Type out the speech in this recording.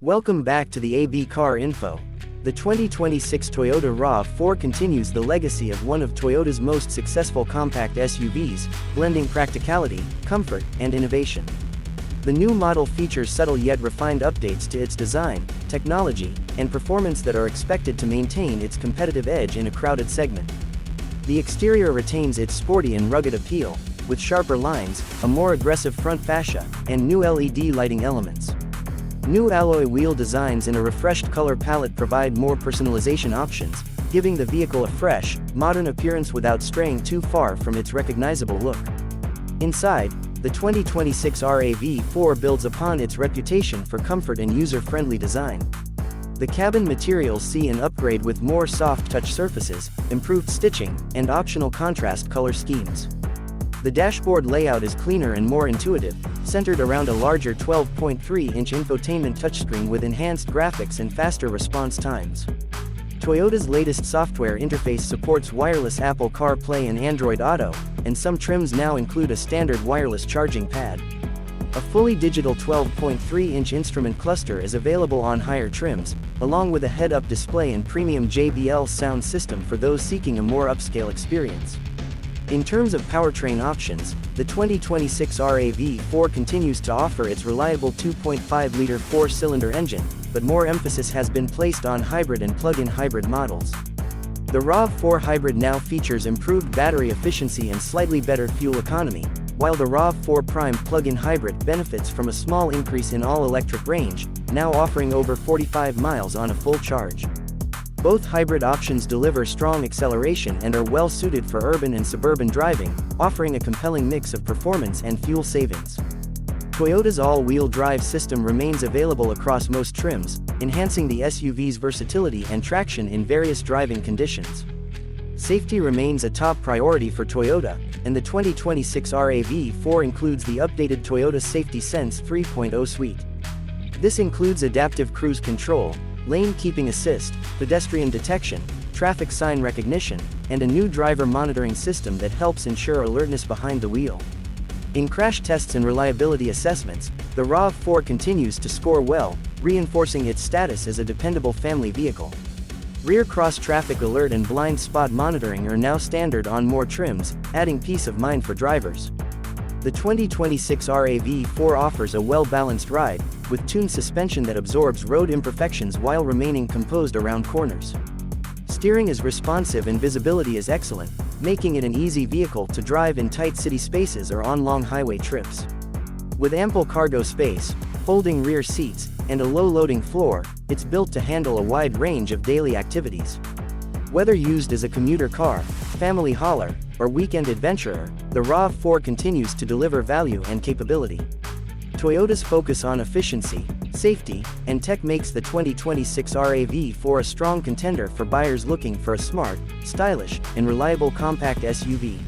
Welcome back to the AB Car Info. The 2026 Toyota RAV4 continues the legacy of one of Toyota's most successful compact SUVs, blending practicality, comfort, and innovation. The new model features subtle yet refined updates to its design, technology, and performance that are expected to maintain its competitive edge in a crowded segment. The exterior retains its sporty and rugged appeal, with sharper lines, a more aggressive front fascia, and new LED lighting elements. New alloy wheel designs and a refreshed color palette provide more personalization options, giving the vehicle a fresh, modern appearance without straying too far from its recognizable look. Inside, the 2026 RAV4 builds upon its reputation for comfort and user-friendly design. The cabin materials see an upgrade with more soft-touch surfaces, improved stitching, and optional contrast color schemes. The dashboard layout is cleaner and more intuitive, centered around a larger 12.3-inch infotainment touchscreen with enhanced graphics and faster response times. Toyota's latest software interface supports wireless Apple CarPlay and Android Auto, and some trims now include a standard wireless charging pad. A fully digital 12.3-inch instrument cluster is available on higher trims, along with a head-up display and premium JBL sound system for those seeking a more upscale experience. In terms of powertrain options, the 2026 RAV4 continues to offer its reliable 2.5-liter four-cylinder engine, but more emphasis has been placed on hybrid and plug-in hybrid models. The RAV4 Hybrid now features improved battery efficiency and slightly better fuel economy, while the RAV4 Prime plug-in hybrid benefits from a small increase in all-electric range, now offering over 45 miles on a full charge. Both hybrid options deliver strong acceleration and are well suited for urban and suburban driving, offering a compelling mix of performance and fuel savings. Toyota's all-wheel drive system remains available across most trims, enhancing the SUV's versatility and traction in various driving conditions. Safety remains a top priority for Toyota, and the 2026 RAV4 includes the updated Toyota Safety Sense 3.0 suite. This includes adaptive cruise control, lane keeping assist, pedestrian detection, traffic sign recognition, and a new driver monitoring system that helps ensure alertness behind the wheel. In crash tests and reliability assessments, the RAV4 continues to score well, reinforcing its status as a dependable family vehicle. Rear cross-traffic alert and blind spot monitoring are now standard on more trims, adding peace of mind for drivers. The 2026 RAV4 offers a well-balanced ride, with tuned suspension that absorbs road imperfections while remaining composed around corners. Steering is responsive and visibility is excellent, making it an easy vehicle to drive in tight city spaces or on long highway trips. With ample cargo space, folding rear seats, and a low-loading floor, it's built to handle a wide range of daily activities. Whether used as a commuter car, family hauler, or weekend adventurer, the RAV4 continues to deliver value and capability. Toyota's focus on efficiency, safety, and tech makes the 2026 RAV4 a strong contender for buyers looking for a smart, stylish, and reliable compact SUV.